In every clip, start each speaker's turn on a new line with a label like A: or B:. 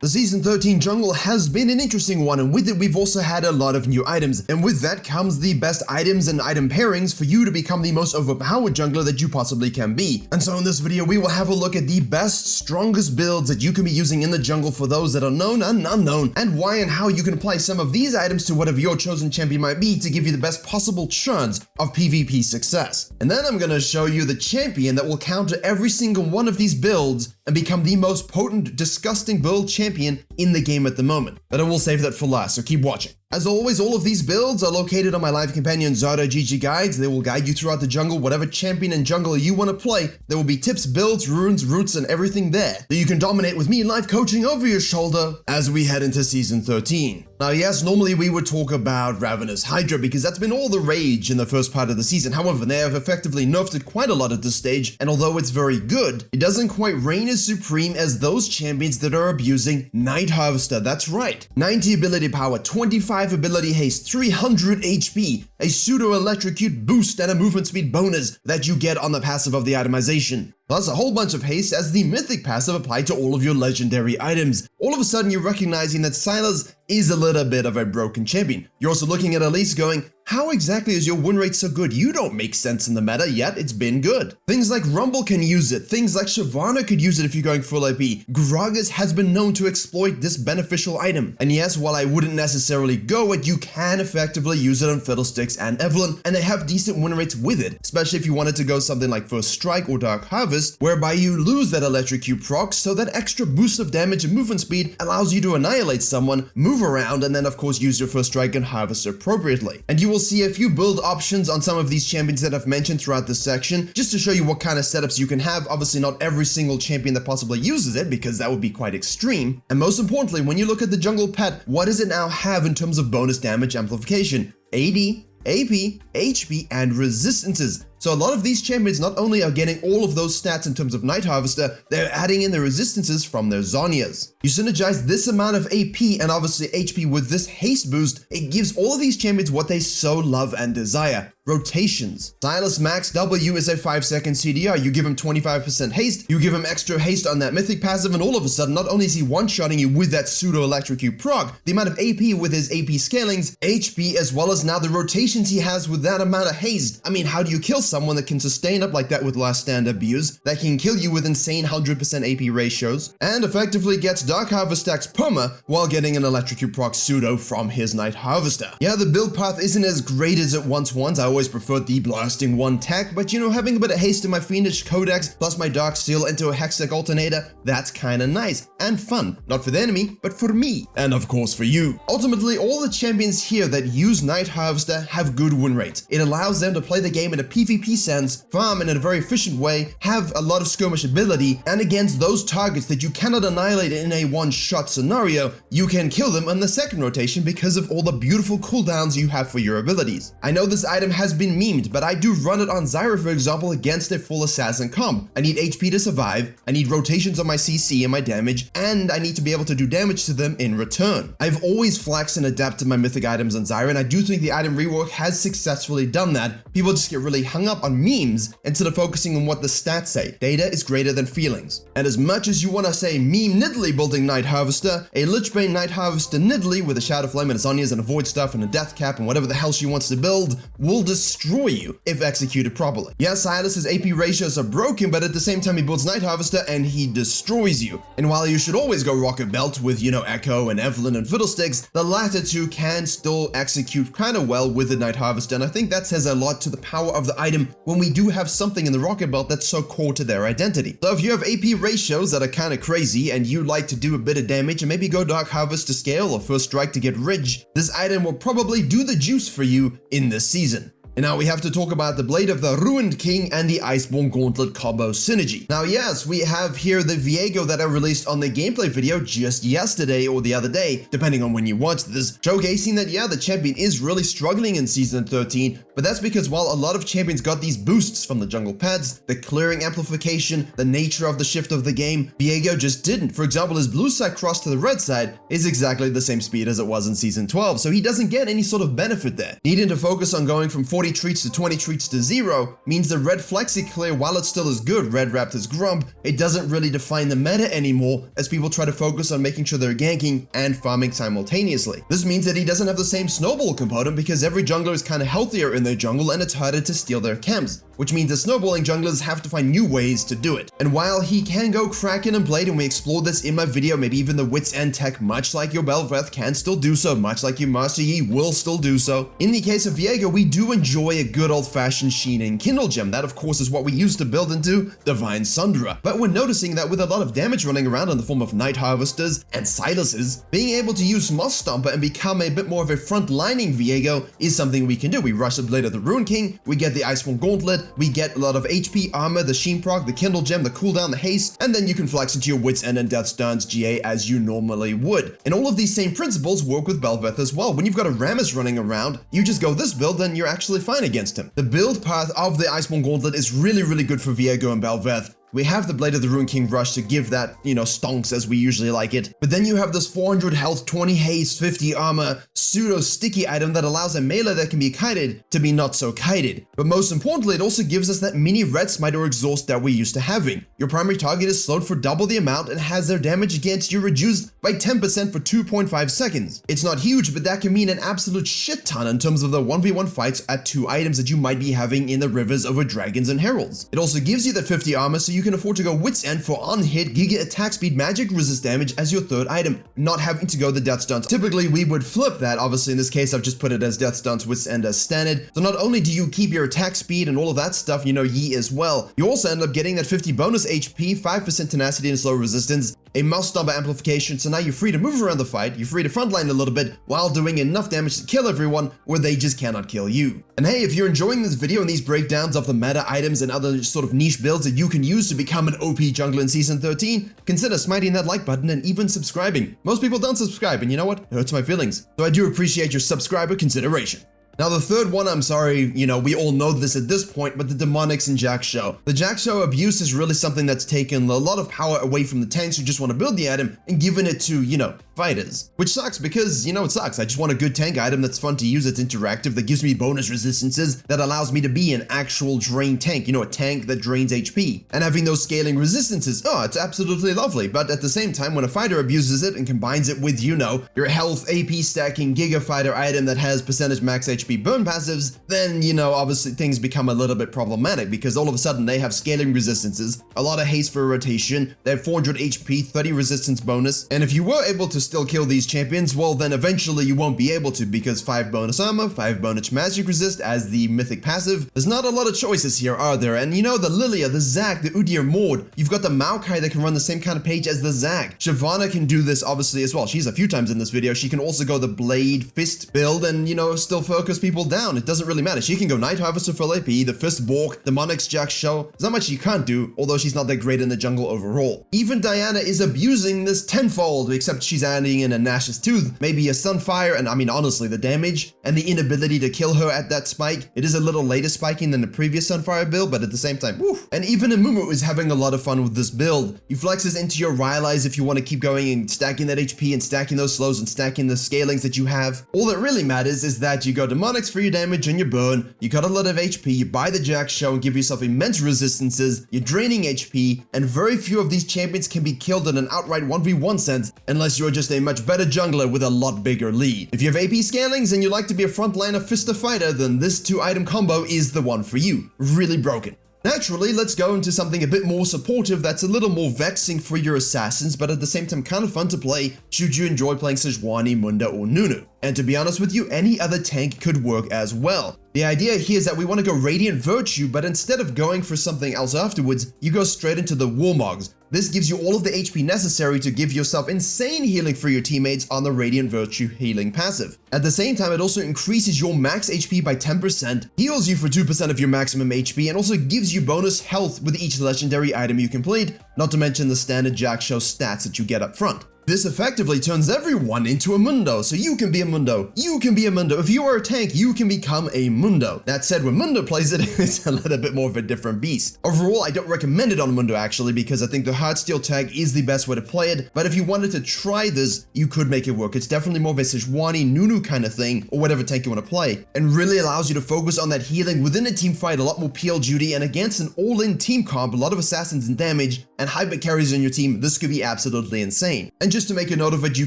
A: The Season 13 jungle has been an interesting one, and with it we've also had a lot of new items, and with that comes the best items and item pairings for you to become the most overpowered jungler that you possibly can be. And so in this video we will have a look at the best, strongest builds that you can be using in the jungle for those that are known and unknown, and why and how you can apply some of these items to whatever your chosen champion might be to give you the best possible chance of PvP success. And then I'm going to show you the champion that will counter every single one of these builds and become the most potent, disgusting build champion in the game at the moment. But I will save that for last, so keep watching. As always, all of these builds are located on my live companion Zara.gg guides. They will guide you throughout the jungle, whatever champion and jungler you want to play. There will be tips, builds, runes, roots, and everything there that you can dominate with me live coaching over your shoulder as we head into Season 13. Now yes, normally we would talk about Ravenous Hydra because that's been all the rage in the first part of the season. However, they have effectively nerfed it quite a lot at this stage, and although it's very good, it doesn't quite reign as supreme as those champions that are abusing Night Harvester. That's right. 90 ability power, 25 ability haste, 300 HP, a pseudo-electrocute boost, and a movement speed bonus that you get on the passive of the itemization. Plus a whole bunch of haste as the mythic passive applied to all of your legendary items. All of a sudden you're recognizing that Sylas is a little bit of a broken champion. You're also looking at Elise going, how exactly is your win rate so good? You don't make sense in the meta, yet it's been good. Things like Rumble can use it. Things like Shyvana could use it if you're going full AP. Gragas has been known to exploit this beneficial item. And yes, while I wouldn't necessarily go it, you can effectively use it on Fiddlesticks and Evelynn, and they have decent win rates with it, especially if you wanted to go something like First Strike or Dark Harvest, whereby you lose that electrocute proc, so that extra boost of damage and movement speed allows you to annihilate someone, move around, and then of course use your First Strike and Harvest appropriately. And you will see a few build options on some of these champions that I've mentioned throughout this section, just to show you what kind of setups you can have. Obviously not every single champion that possibly uses it, because that would be quite extreme. And most importantly, when you look at the jungle pet, what does it now have in terms of bonus damage amplification? AD, AP, HP, and resistances. So a lot of these champions not only are getting all of those stats in terms of Night Harvester, they're adding in the resistances from their Zhonya's. You synergize this amount of AP and obviously HP with this haste boost, it gives all of these champions what they so love and desire. Rotations. Sylas Max W is a 5-second CDR. You give him 25% haste, you give him extra haste on that mythic passive, and all of a sudden, not only is he one-shotting you with that pseudo-electrocute proc, the amount of AP with his AP scalings, HP, as well as now the rotations he has with that amount of haste. I mean, how do you kill someone that can sustain up like that with Last Stand abuse, that can kill you with insane 100% AP ratios, and effectively gets Dark Harvest stacks perma while getting an electrocute proc pseudo from his Night Harvester? Yeah, the build path isn't as great as it once was. I always preferred the blasting one tech, but you know, having a bit of haste in my Fiendish Codex plus my Dark Steel into a Hextech alternator, that's kinda nice and fun. Not for the enemy, but for me, and of course for you. Ultimately, all the champions here that use Night Harvester have good win rates. It allows them to play the game in a PvP sense, farm in a very efficient way, have a lot of skirmish ability, and against those targets that you cannot annihilate in a one-shot scenario, you can kill them on the second rotation because of all the beautiful cooldowns you have for your abilities. I know this item has been memed, but I do run it on Zyra, for example, against a full assassin comp. I need HP to survive, I need rotations on my CC and my damage, and I need to be able to do damage to them in return. I've always flexed and adapted my mythic items on Zyra, and I do think the item rework has successfully done that. People just get really hung up on memes instead of focusing on what the stats say. Data is greater than feelings. And as much as you want to say meme Nidalee building Night Harvester, a Lichbane Night Harvester Nidalee with a Shadow Flame and a Zhonya's and a Void Stuff and a Death Cap and whatever the hell she wants to build will destroy you if executed properly. Yes, Sylas's AP ratios are broken, but at the same time he builds Night Harvester and he destroys you. And while you should always go Rocket Belt with, you know, Echo and Evelynn and Fiddlesticks, the latter two can still execute kind of well with the Night Harvester, and I think that says a lot to the power of the item when we do have something in the Rocket Belt that's so core to their identity. So if you have AP ratios that are kind of crazy and you like to do a bit of damage and maybe go Dark Harvest to scale or First Strike to get rich, this item will probably do the juice for you in this season. And now we have to talk about the Blade of the Ruined King and the Iceborne Gauntlet combo synergy. Now yes, we have here the Viego that I released on the gameplay video just yesterday or the other day, depending on when you watch this, showcasing that yeah, the champion is really struggling in Season 13, But that's because while a lot of champions got these boosts from the jungle pads, the clearing amplification, the nature of the shift of the game, Virkayu just didn't. For example, his blue side cross to the red side is exactly the same speed as it was in Season 12, so he doesn't get any sort of benefit there. Needing to focus on going from 40 treats to 20 treats to 0 means the red flexi clear, while it still is good, red Raptor's Grump, it doesn't really define the meta anymore as people try to focus on making sure they're ganking and farming simultaneously. This means that he doesn't have the same snowball component because every jungler is kind of healthier in their jungle and it's harder to steal their camps, which means the snowballing junglers have to find new ways to do it. And while he can go Kraken and Blade, and we explored this in my video, maybe even the Wits End tech, much like your Bel'Veth can still do so, much like your Master Yi will still do so. In the case of Virkayu, we do enjoy a good old-fashioned Sheen and Kindle Gem. That, of course, is what we used to build into Divine Sundra. But we're noticing that with a lot of damage running around in the form of Night Harvesters and Silences, being able to use Moss Stomper and become a bit more of a front-lining Virkayu is something we can do. We rush the Blade of the Rune King, we get the Iceborne Gauntlet, we get a lot of HP, armor, the Sheen proc, the Kindle Gem, the cooldown, the haste, and then you can flex into your Wits End and Death's Dance GA as you normally would. And all of these same principles work with Bel'Veth as well. When you've got a Rammus running around, you just go this build and you're actually fine against him. The build path of the Iceborne Gauntlet is really good for Virkayu and Bel'Veth. We have the Blade of the Rune King rush to give that, stonks as we usually like it. But then you have this 400 health, 20 haste, 50 armor, pseudo sticky item that allows a melee that can be kited to be not so kited. But most importantly, it also gives us that mini red smite or exhaust that we're used to having. Your primary target is slowed for double the amount and has their damage against you reduced by 10% for 2.5 seconds. It's not huge, but that can mean an absolute shit ton in terms of the 1v1 fights at 2 items that you might be having in the rivers over dragons and heralds. It also gives you that 50 armor, so you can afford to go Wits End for on-hit, giga attack speed, magic resist damage as your third item, not having to go the Death Stunt. Typically, we would flip that. Obviously, in this case, I've just put it as Death Stunt, Wits End as standard. So not only do you keep your attack speed and all of that stuff, Yi as well, you also end up getting that 50 bonus HP, 5% tenacity and slow resistance, a Mouse Stomper amplification, so now you're free to move around the fight, you're free to frontline a little bit while doing enough damage to kill everyone where they just cannot kill you. And hey, if you're enjoying this video and these breakdowns of the meta items and other sort of niche builds that you can use to become an OP jungler in Season 13, consider smiting that like button and even subscribing. Most people don't subscribe, and you know what? It hurts my feelings. So I do appreciate your subscriber consideration. Now the third one, I'm sorry, we all know this at this point, but the Demonics and Jack Show. The Jack Show abuse is really something that's taken a lot of power away from the tanks who just want to build the item and given it to, fighters. Which sucks because, it sucks. I just want a good tank item that's fun to use, it's interactive, that gives me bonus resistances, that allows me to be an actual drain tank, a tank that drains HP. And having those scaling resistances, it's absolutely lovely. But at the same time, when a fighter abuses it and combines it with, your health, AP stacking, Giga Fighter item that has percentage max HP burn passives, then, obviously things become a little bit problematic because all of a sudden they have scaling resistances, a lot of haste for rotation, they have 400 HP, 30 resistance bonus, and if you were able to still kill these champions, well then eventually you won't be able to because 5 bonus armor, 5 bonus magic resist as the mythic passive. There's not a lot of choices here, are there? And the Lilia, the Zac, the Udyr Maud, you've got the Maokai that can run the same kind of page as the Zac. Shyvana can do this obviously as well. She's a few times in this video. She can also go the Blade Fist build and, still focus people down. It doesn't really matter. She can go Night Harvester full AP, the Fist Bork, Demonics Jack Show. There's not much she can't do, although she's not that great in the jungle overall. Even Diana is abusing this tenfold, except she's adding in a Nash's Tooth, maybe a Sunfire, and I mean honestly the damage and the inability to kill her at that spike. It is a little later spiking than the previous Sunfire build, but at the same time, woof. And even Amumu is having a lot of fun with this build. You flex this into your Rylai's if you want to keep going and stacking that HP and stacking those slows and stacking the scalings that you have. All that really matters is that you go Demonics for your damage and your burn, you got a lot of HP, you buy the Jack Show and give yourself immense resistances, you're draining HP, and very few of these champions can be killed in an outright 1v1 sense unless you're just a much better jungler with a lot bigger lead. If you have AP scalings and you like to be a frontliner Fister fighter, then this 2-item combo is the one for you. Really broken. Naturally, let's go into something a bit more supportive that's a little more vexing for your assassins, but at the same time kind of fun to play should you enjoy playing Sejuani, Munda, or Nunu. And to be honest with you, any other tank could work as well. The idea here is that we want to go Radiant Virtue, but instead of going for something else afterwards, you go straight into the Warmogs. This gives you all of the HP necessary to give yourself insane healing for your teammates on the Radiant Virtue healing passive. At the same time, it also increases your max HP by 10%, heals you for 2% of your maximum HP, and also gives you bonus health with each legendary item you complete, not to mention the standard Jack Show stats that you get up front. This effectively turns everyone into a Mundo, so you can be a Mundo, you can be a Mundo. If you are a tank, you can become a Mundo. That said, when Mundo plays it, it's a little bit more of a different beast. Overall, I don't recommend it on Mundo actually, because I think the Heartsteel tag is the best way to play it, but if you wanted to try this, you could make it work. It's definitely more of a Sejuani, Nunu kind of thing, or whatever tank you want to play, and really allows you to focus on that healing within a team fight, a lot more PL duty, and against an all-in team comp, a lot of assassins and damage, and hyper carries on your team, this could be absolutely insane. And just to make a note of it, you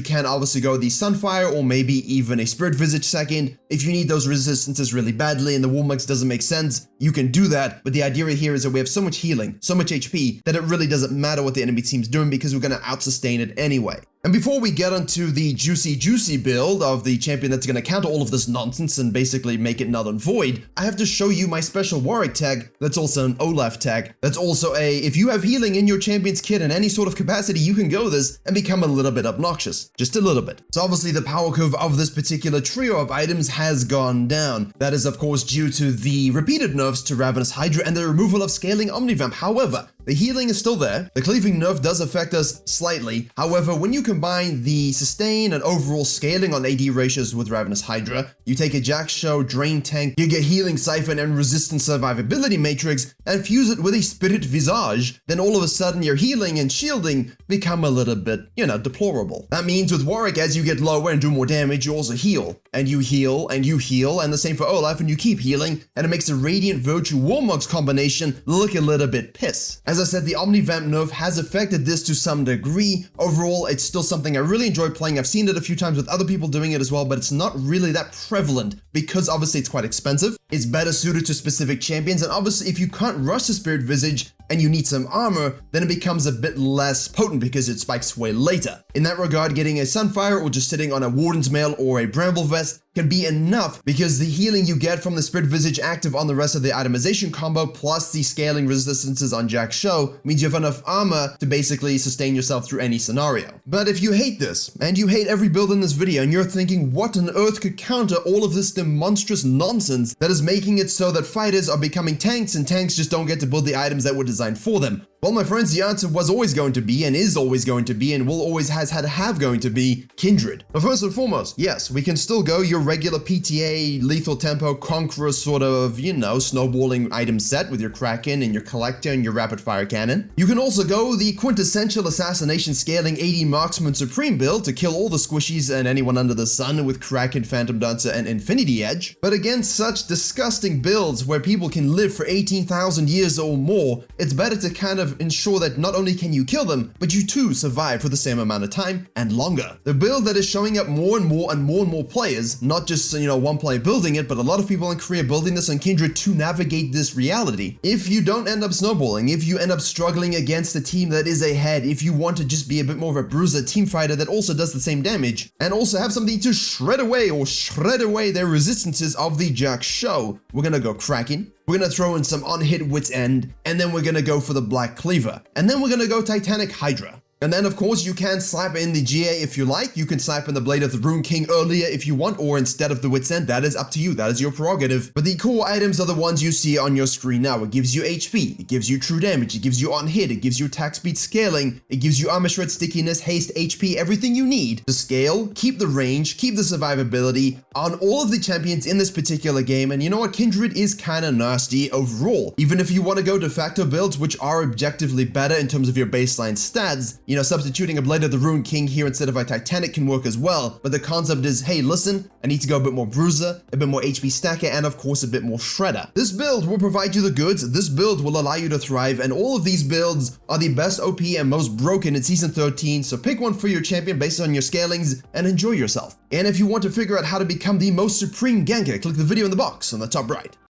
A: can obviously go the Sunfire, or maybe even a Spirit Visage second. If you need those resistances really badly and the War Mix doesn't make sense, you can do that, but the idea here is that we have so much healing, so much HP, that it really doesn't matter what the enemy team's doing because we're going to out-sustain it anyway. And before we get onto the juicy build of the champion that's going to counter all of this nonsense and basically make it null and void, I have to show you my special Warwick tag that's also an Olaf tag. That's also a, if you have healing in your champion's kit in any sort of capacity, you can go this and become a little bit obnoxious. Just a little bit. So obviously the power curve of this particular trio of items has gone down. That is of course due to the repeated nerfs to Ravenous Hydra and the removal of Scaling Omnivamp. However, the healing is still there. The cleaving nerf does affect us slightly. However, when you combine the sustain and overall scaling on AD ratios with Ravenous Hydra, you take a Jack Show, Drain Tank, Giga Healing Siphon, and Resistance Survivability Matrix, and fuse it with a Spirit Visage, then all of a sudden your healing and shielding become a little bit, deplorable. That means with Warwick, as you get lower and do more damage, you also heal. And you heal, and you heal, and the same for Olaf, and you keep healing, and it makes the Radiant Virtue Warmogs combination look a little bit piss. As I said, the Omnivamp nerf has affected this to some degree. Overall, it's still something I really enjoy playing. I've seen it a few times with other people doing it as well, but it's not really that prevalent because obviously it's quite expensive. It's better suited to specific champions, and obviously if you can't rush the Spirit Visage and you need some armor, then it becomes a bit less potent because it spikes way later. In that regard, getting a Sunfire or just sitting on a Warden's Mail or a Bramble Vest can be enough because the healing you get from the Spirit Visage active on the rest of the itemization combo plus the scaling resistances on Jack Show means you have enough armor to basically sustain yourself through any scenario. But if you hate this, and you hate every build in this video, and you're thinking what on earth could counter all of this monstrous nonsense that is making it so that fighters are becoming tanks and tanks just don't get to build the items that were designed for them? Well, my friends, the answer was always going to be, and is always going to be, and will always has had to have going to be Kindred. But first and foremost, yes, we can still go your regular PTA, Lethal Tempo, Conqueror sort of, snowballing item set with your Kraken and your Collector and your Rapid Fire Cannon. You can also go the quintessential assassination scaling 80 Marksman Supreme build to kill all the squishies and anyone under the sun with Kraken, Phantom Dancer, and Infinity Edge. But against such disgusting builds where people can live for 18,000 years or more, it's better to kind of ensure that not only can you kill them, but you too survive for the same amount of time and longer. The build that is showing up more and more players, not just, one player building it, but a lot of people in Korea building this on Kindred to navigate this reality. If you don't end up snowballing, if you end up struggling against a team that is ahead, if you want to just be a bit more of a bruiser team fighter that also does the same damage, and also have something to shred away their resistances of the Jack Show, we're gonna go Kraken. We're gonna throw in some on-hit Wit's End, and then we're gonna go for the Black Cleaver. And then we're gonna go Titanic Hydra. And then of course you can slap in the GA if you like, you can slap in the Blade of the Rune King earlier if you want, or instead of the Wit's End, that is up to you, that is your prerogative. But the core items are the ones you see on your screen now. It gives you HP, it gives you true damage, it gives you on hit, it gives you attack speed scaling, it gives you armor shred, stickiness, haste, HP, everything you need to scale, keep the range, keep the survivability on all of the champions in this particular game. And you know what, Kindred is kinda nasty overall. Even if you want to go de facto builds, which are objectively better in terms of your baseline stats, substituting a Blade of the Rune King here instead of a Titanic can work as well, but the concept is, hey, listen, I need to go a bit more bruiser, a bit more HP stacker, and of course a bit more shredder. This build will provide you the goods, this build will allow you to thrive, and all of these builds are the best OP and most broken in Season 13, so pick one for your champion based on your scalings and enjoy yourself. And if you want to figure out how to become the most supreme ganker, click the video in the box on the top right.